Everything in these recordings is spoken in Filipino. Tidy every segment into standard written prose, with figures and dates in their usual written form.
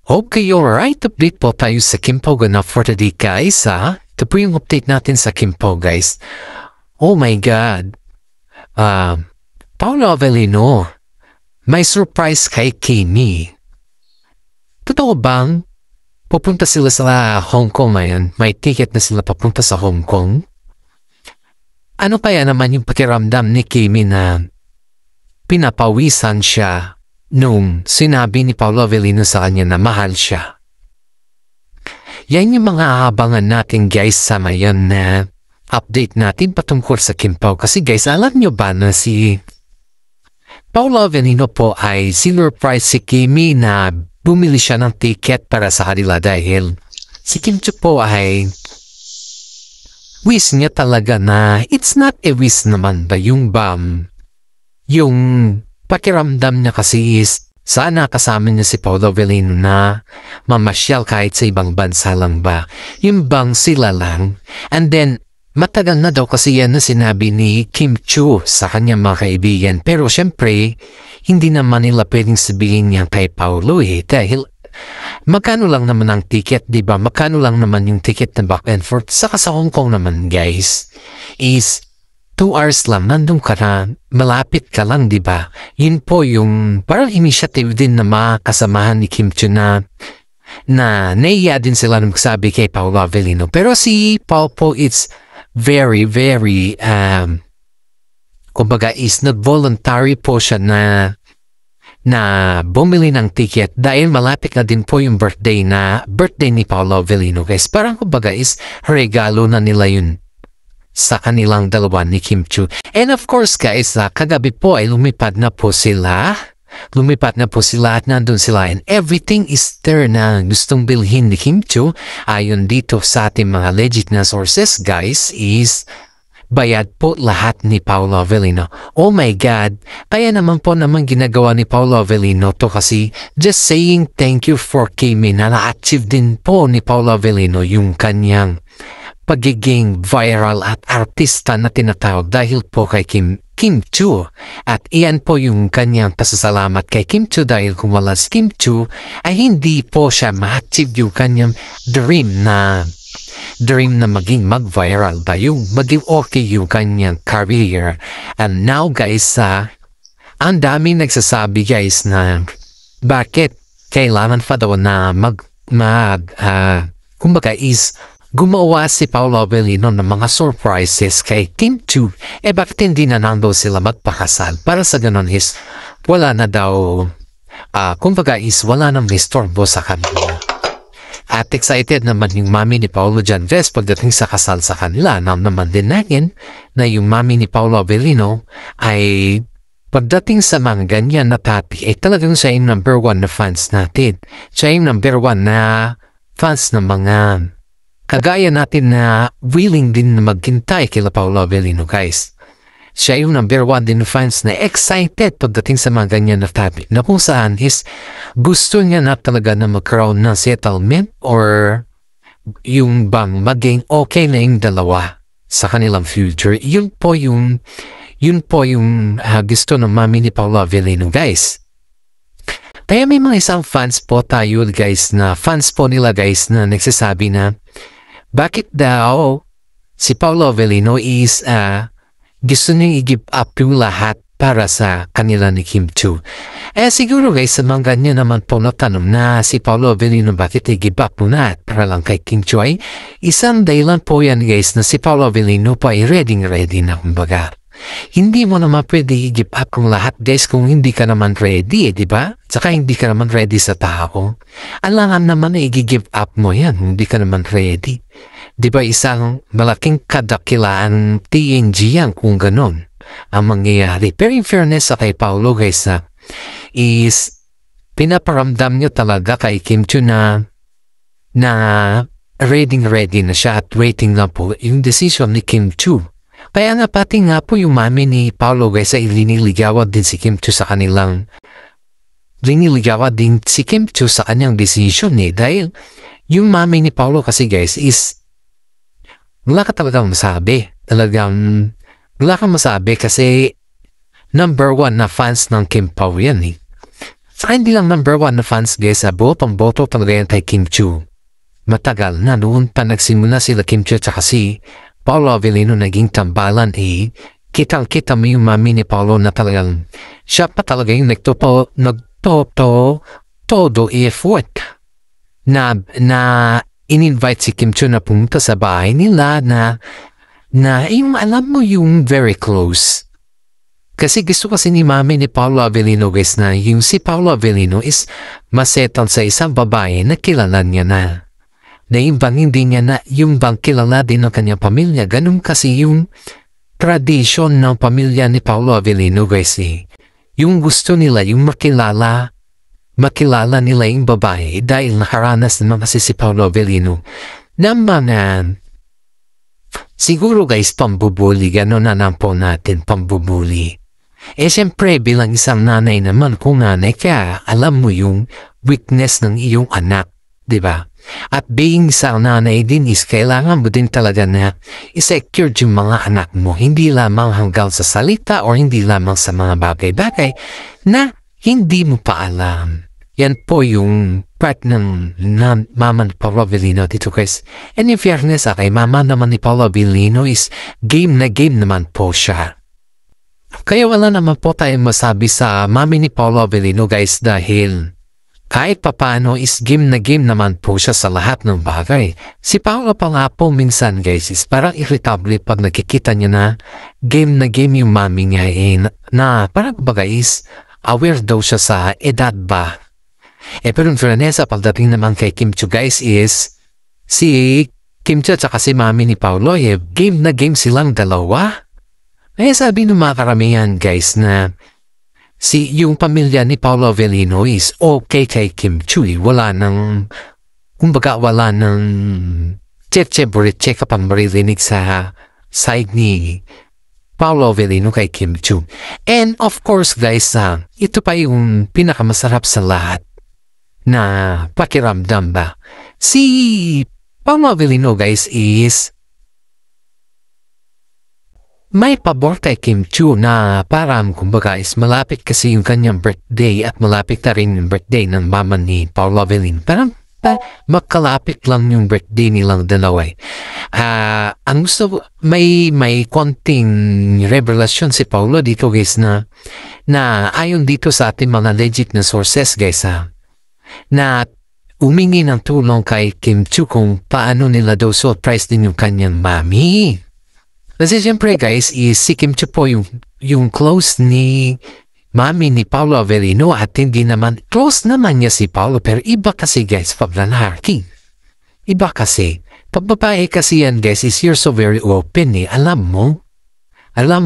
Okay, alright. Update po tayo sa Kimpo na for today guys ha. Ito po yung update natin sa Kimpo guys. Oh my God. Paolo Avellino. May surprise kay Kimi. Totoo bang pupunta sila sa Hong Kong ngayon? May ticket na sila papunta sa Hong Kong? Ano kaya naman yung pakiramdam ni Kimi na pinapawisan siya nung sinabi ni Paolo Avellino sa kanya na mahal siya? Yan yung mga aabangan natin guys sa mayan na update natin patungkol sa Kimpo. Kasi guys, alam nyo ba na si Paolo Avellino po ay sinurprise si Kimi na bumili siya ng ticket para sa kanila dahil si Kim Chiu po ay wish niya talaga na it's not a wish naman ba yung pakiramdam niya kasi is sana kasama niya si Paolo Avellino na mamasyal kahit sa ibang bansa lang ba. Yung bang sila lang. And then, matagal na daw kasi yan na sinabi ni Kim Chiu sa kanyang mga kaibigan. Pero syempre, hindi naman nila pwedeng sabihin niya kay Paolo dahil magkano lang naman ang ticket, diba? Magkano lang naman yung ticket na back and forth. Saka sa Hong Kong naman guys, is 2 hours lang, nandun ka na, malapit ka lang, di ba? Yun po yung parang initiative din na makasamahan ni Kim Chiu na naiya din sila na magsabi kay Paolo Avellino. Pero si Paul po, it's very, kumbaga is not voluntary po siya na bumili ng ticket dahil malapit na din po yung birthday ni Paolo Avellino. Guys, parang kumbaga is regalo na nila yun sa kanilang dalawa ni Kim Chiu. And of course guys, kagabi po ay lumipad na po sila at nandun sila and everything is there na gustong bilhin ni Kim Chiu. Ayon dito sa ating mga legit na sources guys is bayad po lahat ni Paolo Avellino. Oh my God! Kaya naman po ginagawa ni Paolo Avellino to kasi just saying thank you for Kimi na na-achieve din po ni Paolo Avellino yung kanyang pagiging viral at artista na tinatawag dahil po kay Kim Chiu. At iyan po yung kanyang pasasalamat kay Kim Chiu dahil kung wala si Kim Chiu ay hindi po siya ma-achieve yung kanyang dream na maging mag-viral ba yung maging okay yung kanyang career. And now guys, ang daming nagsasabi guys na bakit kailangan pa daw na kumbaga is gumawa si Paolo Avellino ng mga surprises kay Kim Chiu. Bakit hindi na nando sila magpakasal? Para sa ganon is wala na daw, kumbaga is wala nang istorbo sa kanila. At excited naman yung mami ni Paolo Janves pagdating sa kasal sa kanila. Naman din natin na yung mami ni Paolo Avellino ay pagdating sa mga ganyan na topic ay talagang siya yung number 1 na fans natin. Siya yung number 1 na fans ng mga kagaya natin na willing din na maghintay kila Paolo Avellino guys. Siya yung number 1 din na fans na excited pagdating sa mga ganyan na topic na kung saan is gusto niya na talaga na magkaroon ng settlement or yung bang maging okay na yung dalawa sa kanilang future. Yun po yung gusto ng mami ni Paolo Avellino guys. Kaya may mga isang fans po tayo guys na fans po nila guys na nagsasabi na bakit daw si Paolo Avellino is gusto niya i-give up yung lahat para sa kanila ni Kim Chiu. Siguro guys sa mga ganyan naman po natanong na si Paolo Avellino bakit i-give up muna para lang kay Kim Chiu ay isang dahilan po yan guys na si Paolo Avellino po ay ready na kumbaga. Hindi mo naman pwede i-give up kung lahat guys kung hindi ka naman ready di ba? Tsaka hindi ka naman ready sa tao. Alangan naman na i-give up mo yan hindi ka naman ready. Di ba isang malaking kadakilaan TNG yan kung ganon ang mangyayari. Pero in fairness sa kay Paolo guys is pinaparamdam nyo talaga kay Kim Chiu na ready na siya at waiting na po yung decision ni Kim Chiu. Kaya nga pati nga po yung mami ni Paolo guys ay liniligawan din si Kim Chiu sa kanyang decision dahil yung mami ni Paolo kasi guys is wala ka talagang masabi. Wala kang masabi kasi number 1 na fans ng Kim Pao yan Sa hindi lang number 1 na fans guys sa boto talaga kay Kim Chiu. Matagal na noon pa nagsimula sila Kim Chiu at si Paolo Avellino naging tambalan kitang-kita mo yung mami ni Paolo na talagang siya pa talaga yung todo effort na in-invite si Kim Chiu na pumunta sa bahay nila na yung alam mo yung very close. Kasi gusto kasi ni mami ni Paolo Avellino guys na yung si Paolo Avellino is masettle sa isang babae na kilala niya na. Na yung bang hindi niya na, yung bang kilala din ng kanyang pamilya. Ganun kasi yung tradisyon ng pamilya ni Paolo Avellino guys Yung gusto nila, yung makilala nila yung babae dahil nakaranas naman kasi si Paolo Avellino na mga siguro guys pambubuli, gano'n na po natin pambubuli. Siyempre bilang isang nanay naman kung nanay kaya alam mo yung weakness ng iyong anak, di ba? At being isang nanay din is kailangan mo din talaga na i-secure yung mga anak mo, hindi lamang hanggang sa salita or hindi lamang sa mga bagay-bagay na hindi mo pa alam. Yan po yung part ng mama ni Paolo Avellino dito guys. And in fairness kay mama naman ni Paolo Avellino is game na game naman po siya. Kaya wala naman po tayong masabi sa mami ni Paolo Avellino guys dahil kahit papano is game na game naman po siya sa lahat ng bagay. Si Paolo pa nga po minsan guys is parang irritable pag nakikita niya na game yung mami niya na parang bagay is aware daw siya sa edad ba. Pero in fairness pagdating naman kay Kim Chiu guys is si Kim Chiu at si mami ni Paolo game na game silang dalawa. Sabi ng mga karamihan guys na yung pamilya ni Paolo Avellino is okay kay Kim Chiu. Wala nang check kapag maririnig sa side ni Paolo Avellino kay Kim Chiu. And of course guys, ito pa yung pinakamasarap sa lahat na pakiramdam ba. Si Paolo Avellino guys is may pabor kay Kim Chiu na parang kumbaga is malapit kasi yung kanyang birthday at malapit na rin yung birthday ng mama ni Paolo Avellino. Parang magkalapit lang yung birthday nilang dalawa. Ang gusto, may konting revelasyon si Paolo dito guys na ayon dito sa ating mga legit na sources guys na umingi ng tulong kay Kim Chiu kung paano nila daw surprise din yung kanyang mami. Kasi siyempre guys, si Kim Chiu po yung close ni mami ni Paolo Avellino at hindi naman, close naman niya si Paolo pero iba kasi guys, pag lalaki. Iba kasi. Pag babae kasi yan guys, is you're so very open Alam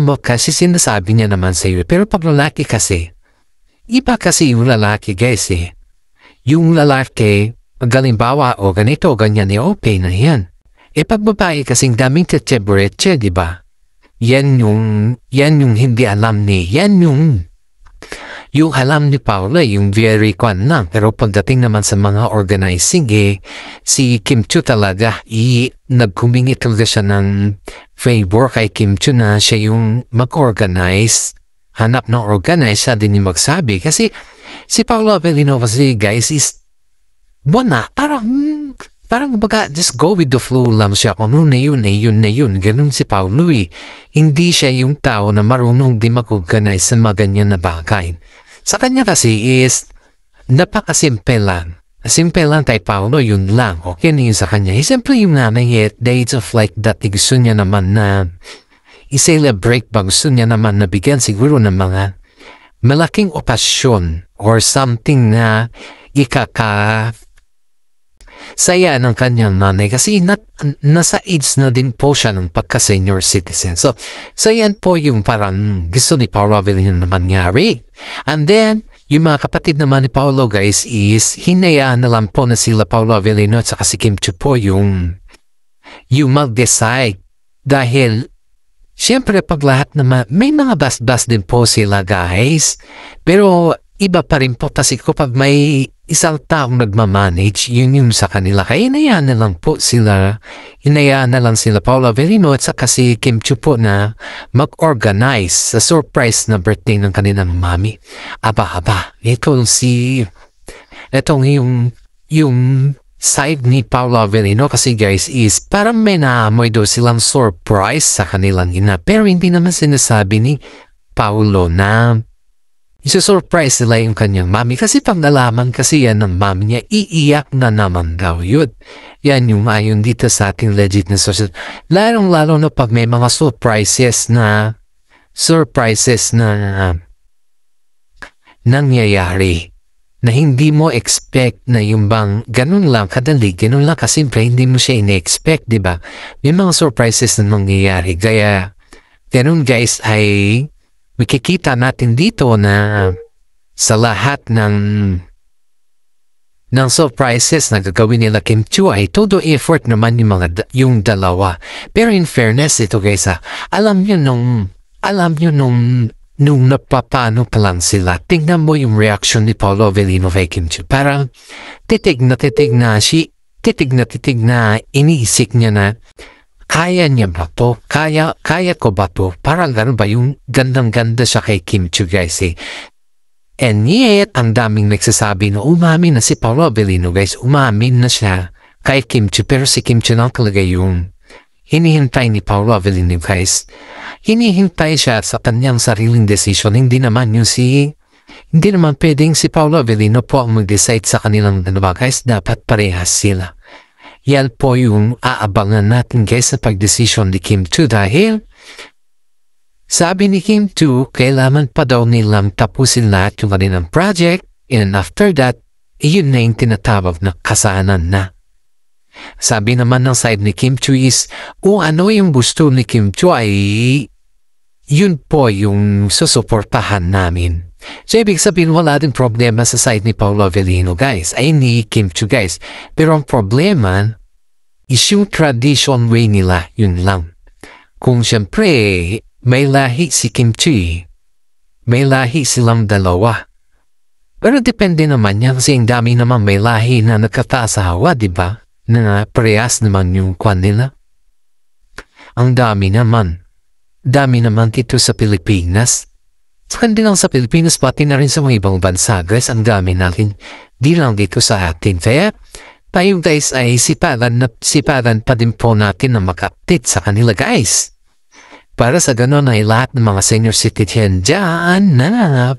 mo kasi sinasabi niya naman sa iyo. Pero pag lalaki kasi, iba kasi yung lalaki guys Yung lalaki, pag galimbawa o ganito o ganyan okay na yan. Pag babae kasing daming tetseburetche, di ba? Yan yung hindi alam yan yung alam ni Paolo, yung very kwan lang. Pero pagdating naman sa mga organizing, si Kim Chiu talaga, nagkumingi talaga siya ng favor kay Kim Chiu na siya yung mag-organize. Hanap ng organize, siya din yung magsabi. Kasi si Paolo Avellino kasi guys is, parang baga, just go with the flow lang siya. Kung ano na yun. Ganun si Paolo Hindi siya yung tao na marunong di mag-organize sa mga ganyan na bagay. Sa kanya kasi is, napakasimple lang. Simple lang tayo Paolo, yun lang. Okay na yun sa kanya. Siyempre yung nanay days of like that, gusto niya naman na i-celebrate ba? Gusto niya naman na bigyan siguro ng mga malaking okasyon or something na saya ng kanyang nanay kasi nasa age na din po siya ng pagka-senior citizen. So yan po yung parang gusto ni Paolo Avellino na mangyari. And then, yung mga kapatid naman ni Paolo guys is hinayaan na lang po na sila Paolo Avellino at saka si Kim Chiu po yung mag-decide. Dahil, siyempre pag lahat naman, may mga bas-bas din po sila guys. Pero, iba pa rin po kasi kapag may isang taong nagmamanage, yun sa kanila. Kaya inayaan na lang po sila, inayaan na lang sila Paolo Avellino at saka si Kim Chiu po na mag-organize sa surprise na birthday ng kanilang mami. Aba, itong yung side ni Paolo Avellino kasi guys is parang may naamoy daw silang surprise sa kanilang ina. Pero hindi naman sinasabi ni Paolo na isa-surprise nila yung kanyang mami kasi pag nalaman kasi yan ng mami niya, iiyak na naman daw yun. Yan yung ayon dito sa ating legit na social. Lalong-lalo na pag may mga surprises na nangyayari na hindi mo expect na yung bang ganun lang kadali, ganun lang kasimple, hindi mo siya ina-expect, di ba? May mga surprises na nangyayari. Kaya, ganun guys ay makikita natin dito na sa lahat ng surprises na gagawin nila Kim Chiu ay todo effort naman yung dalawa. Pero in fairness ito guys alam nyo nung napapano pa lang sila, tingnan mo yung reaction ni Paolo Avellino kay Kim Chiu. Parang titig na iniisip niya na kaya niya ba to? Kaya ko ba to? Parang gano'n ba yung gandang-ganda siya kay Kim Chiu guys And yet, ang daming nagsasabi na umamin na si Paolo Avellino guys. Umamin na siya kay Kim Chiu. Pero si Kim Chiu lang talaga yung hinihintay ni Paolo Avellino guys. Hinihintay siya sa kanyang sariling decision. Hindi naman pwedeng si Paolo Avellino po ang mag-decide sa kanilang dalawa guys. Dapat parehas sila. Yan po yung aabangan natin guys sa pagdesisyon ni Kim Chiu dahil sabi ni Kim Chiu, kailangan pa daw nilang tapusin lahat yung kanilang project and after that, yun na yung tinatawag na kasanan na. Sabi naman ng side ni Kim Chiu is, kung ano yung gusto ni Kim Chiu ay yun po yung susuportahan namin. So, ibig sabihin wala din problema sa side ni Paolo Avellino guys, ay ni Kim Chiu guys. Pero ang problema is yung tradition way nila, yun lang. Kung siyempre, may lahi si Kim Chiu, may lahi silang dalawa. Pero depende naman yan kasi ang dami naman may lahi na nagkatasawa, di ba? Na parehas naman yung kwan nila. Ang dami naman dito sa Pilipinas. Hindi lang sa Pilipinas, pati na rin sa mga ibang bansa, guys. Ang dami natin. Di lang dito sa atin. Kaya, tayo guys ay siparan pa din po natin na mag-update sa kanila, guys. Para sa ganon ay lahat ng mga senior citizen dyan na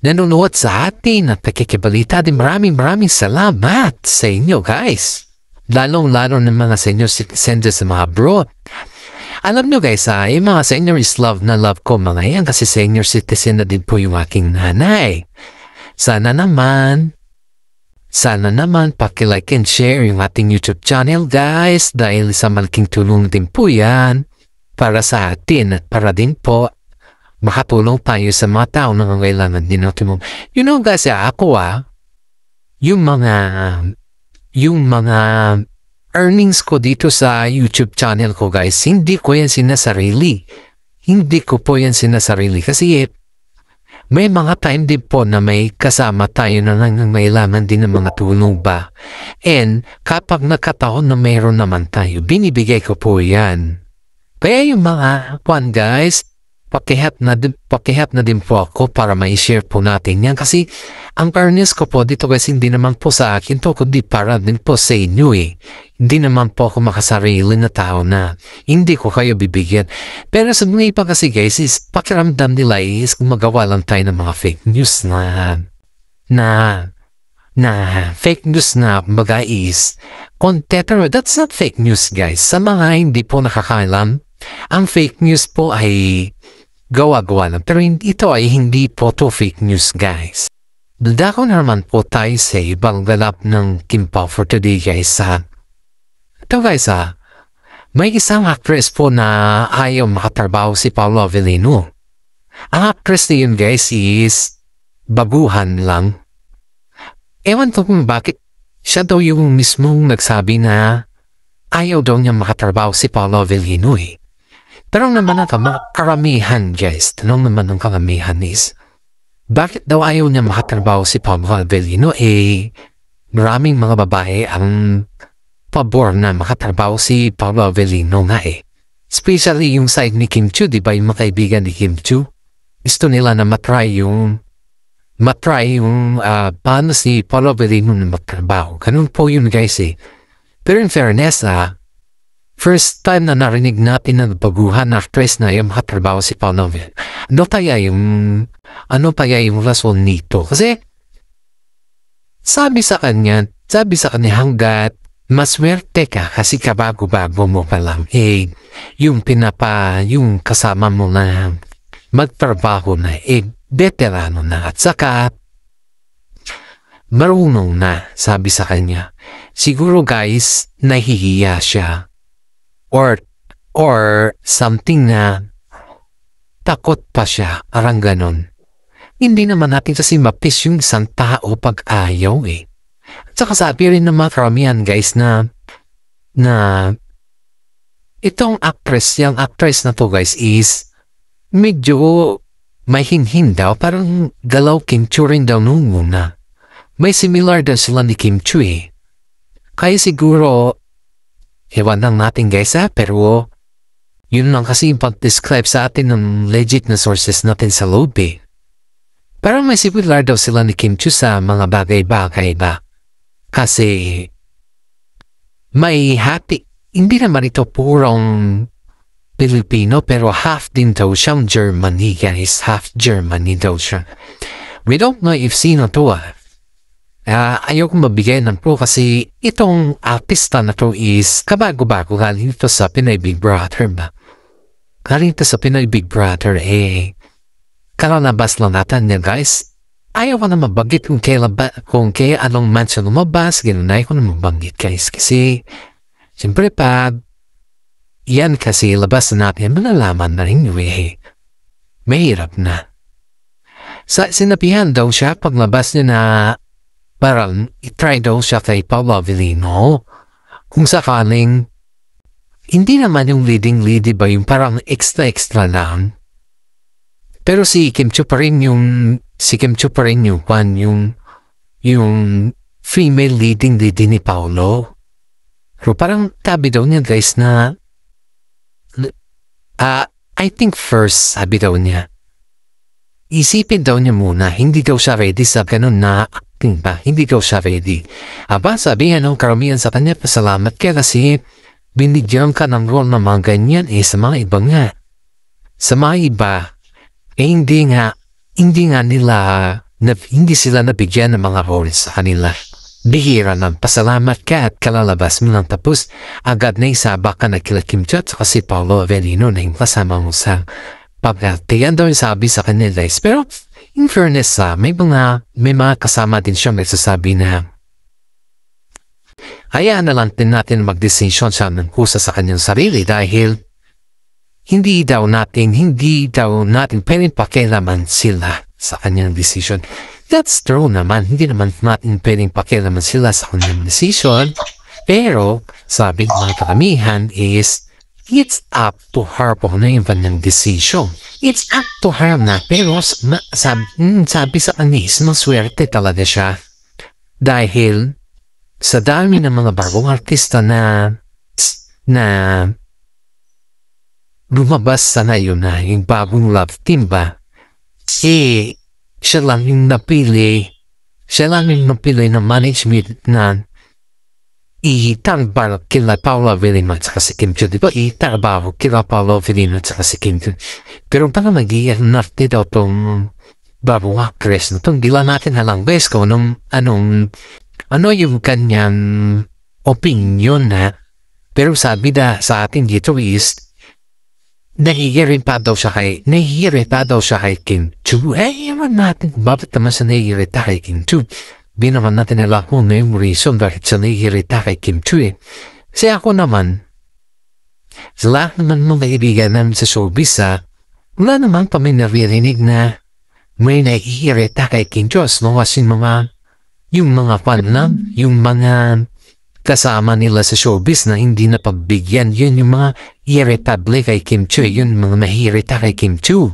nanonood sa atin at nakikibalita din. Maraming salamat sa inyo, guys. Lalong-lalo ng mga senior citizen sa mga abroad. Alam nyo guys, yung mga senior is love na love ko mga yan kasi senior citizen na din po yung aking nanay. Sana naman paki-like and share yung ating YouTube channel guys dahil sa malaking tulong din po yan para sa atin at para din po makatulong tayo sa mga tao na nangangailangan din natin. You know guys, ako yung mga earnings ko dito sa YouTube channel ko guys, hindi ko yan sinasarili. Hindi ko po yan sinasarili kasi may mga time din po na may kasama tayo na nangangailangan din ng mga tulong ba. And kapag nakataon na mayroon naman tayo, binibigay ko po yan. Kaya yung mga kwan guys, pakihat na din po ako para ma-share po natin yan kasi ang earnings ko po dito guys hindi naman po sa akin to kundi para din po sa inyo Hindi naman po ako makasarili na tao na hindi ko kayo bibigyan. Pero sa mga iba kasi guys is pakiramdam nila is gumagawa lang tayo ng mga fake news na fake news na kumbaga is content. Pero that's not fake news guys. Sa mga hindi po nakakaalam, ang fake news po ay gawa-gawa lang. Pero ito ay hindi po to fake news guys. Dadako naman po tayo sa ibang ganap ng Kim Pao for today guys. Ito guys may isang actress po na ayaw makatrabaho si Paolo Avellino. Ang actress na yun guys is baguhan lang. Ewan ko kung bakit siya daw yung mismong nagsabi na ayaw daw niya makatrabaho si Paolo Avellino Tanong naman ang karamihan guys. Tanong naman ang karamihan is Bakit daw ayaw niya makatrabaho si Pablo Avellino? Maraming mga babae ang pabor na makatrabaho si Pablo Avellino nga Especially yung side ni Kim Chiu, di ba yung mga kaibigan ni Kim Chiu? Gusto nila na matry yung paano si Pablo Avellino na magtrabaho. Ganun po yun guys Pero in fairness first time na narinig natin na baguhan na actress na yung makatrabaho si Pablo Avellino. Ano pa yung rason nito? Kasi sabi sa kanya hanggat maswerte ka kasi kabago-bago mo pa lang yung kasama mo na magtrabaho na veterano na at saka marunong na, sabi sa kanya. Siguro guys nahihiya siya or something na takot pa siya, parang ganon. Hindi naman natin kasi mapis yung isang tao pag ayaw At saka sabi rin ng mga karamihan guys na itong yung actress na to guys is medyo may hinhin daw, parang galaw Kim Chiu rin daw nung una. May similar daw sila ni Kim Chiu Kaya siguro, ewan lang natin guys pero yun lang kasi yung pag-describe sa atin ng legit na sources natin sa loob Pero may similar daw sila ni Kim Chiu sa mga bagay-bagay ba? Kasi may hindi naman ito purong Pilipino pero half din daw siyang Germany guys, half Germany daw siya. We don't know if sino to ayaw kong mabigay ng pro kasi itong artista na to is kabago-bago galing ito sa Pinoy Big Brother ba? Galing ito sa Pinoy Big Brother kalalabas lang natin niya guys. Ayaw ko na mabanggit kung kaya anong man siya lumabas, gano'n na ayaw ko na mabanggit guys. Kasi, siyempre pag yan kasi labas na natin, malalaman na rin mahirap na. Sinabihan daw siya paglabas niya na parang itry daw siya kay Pablo Avellino. Kung sakaling, hindi naman yung leading ba yung parang extra lang. Pero si Kim Chiu pa rin yung female leading ni Paolo. Pero parang tabi daw niya guys na I think first sabi daw niya isipin daw niya muna, hindi daw siya ready sa ganun na acting ba, hindi daw siya ready. Sabi karamihan sa kanya pasalamat kaya kasi binigyan ka ng role na mga ganyan sa mga iba nga. Sa mga iba hindi sila nabigyan ng mga roles sa kanila. Bihira ng pasalamat ka at kalalabas mo lang tapos agad na isaba ka na kila Kim Chiu at si Pablo Avellino na yung kasama mo sa pagkatiyan daw yung sabi sa kanila guys. Pero in fairness may mga kasama din siya nagsasabi na hayaan na lang din natin mag-decision siya ng kusa sa kanyang sarili dahil hindi daw natin pwedeng pakialaman sila sa kanyang decision. That's true naman. Hindi naman natin pwedeng pakialaman sila sa kanyang decision. Pero, sabi ng mga karamihan is, it's up to her po na yung kanyang decision. It's up to her na. Pero, sabi sa kanya is, maswerte talaga siya. Dahil, sa dami ng mga bagong artista na lumabas sana yun na yung bagong love team ba? Siya lang yung napili ng management na itarbaho kila Paolo Avellino at saka si Kim Chiu. Diba? Itarbaho kila Paolo Avellino at saka si Kim Chiu. Pero parang nag-iarnarte daw itong bagong actress na itong gila natin halang bes ko ano yung kanyang opinion na. Pero sabi sa atin dito is nahihirita daw siya kay Kim Chiu. Ewan natin bakit naman siya nahihirita kay Kim Chiu. Di naman natin alam kung na yung reason bakit siya nahihirita kay Kim Chiu Kasi ako naman, sa lahat naman mga kaibigan namin sa showbiz wala naman kami naririnig na may nahihirita kay Kim Chiu. No? Kasi yung mga fan lang, yung mga kasama nila sa showbiz na hindi na pagbigyan, yun yung mga irritable kay Kim Chiu, yun mga mahirita kay Kim Chiu.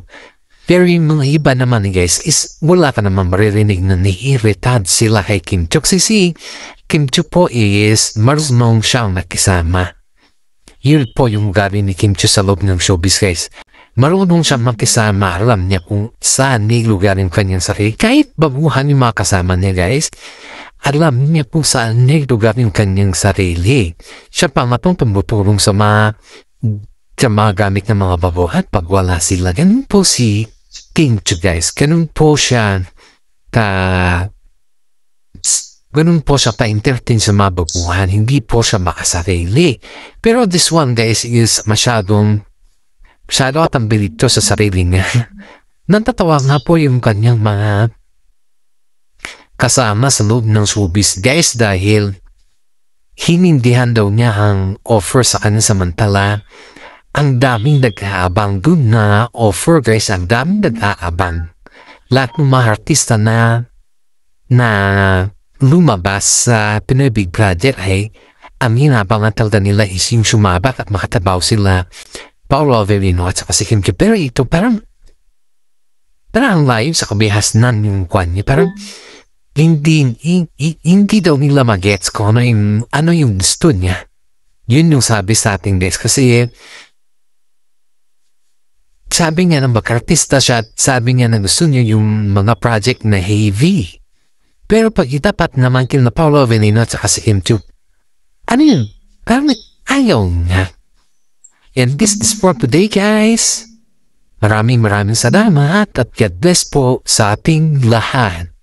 Pero yung mga iba naman guys is wala ka naman maririnig na naiiritad sila kay Kim Chiu. Kasi si Kim Chiu po is marunong siyang nakisama. Yun po yung gabi ni Kim Chiu sa loob ng showbiz guys. Marunong siyang makisama, alam niya kung saan may lugar yung kanyang sarili. Kahit babuhan yung mga kasama niya guys, alam niya po saan may lugar yung kanyang sarili. Siya pa matong tumutulong sa mga gamit ng mga babuhan pag wala sila. Ganun po si Kim Chiu guys. Ganun po siya pa-entertain sa mga babuhan. Hindi po siya makasarili. Pero this one guys is masyado at ang bilito sa sarili niya. Natatawa nga po yung kanyang mga kasama sa loob ng showbiz guys dahil hinindihan daw niya ang offer sa kanya samantala ang daming nag-aabang dun na offer guys, ang daming nag-aabang. Lahat ng mga artista na lumabas sa Pinoy Big Brother ay ang hinabangan talaga nila is yung sumabak at makatabaw sila Paolo Avellino at saka si Kim Chiu. Pero ito parang live sa kabihasnan yung kwan niya. Parang hindi daw nila magets kung ano yung gusto niya. Yun yung sabi sa ating guys. Kasi sabi niya ng artista siya at sabi niya na gusto niya yung mga project na heavy. Pero pag itapat naman kina Paolo Avellino at saka si Kim Chiu, ano yun? Parang ayaw niya. And this is for today guys. Maraming salamat at God bless po sa ating lahat.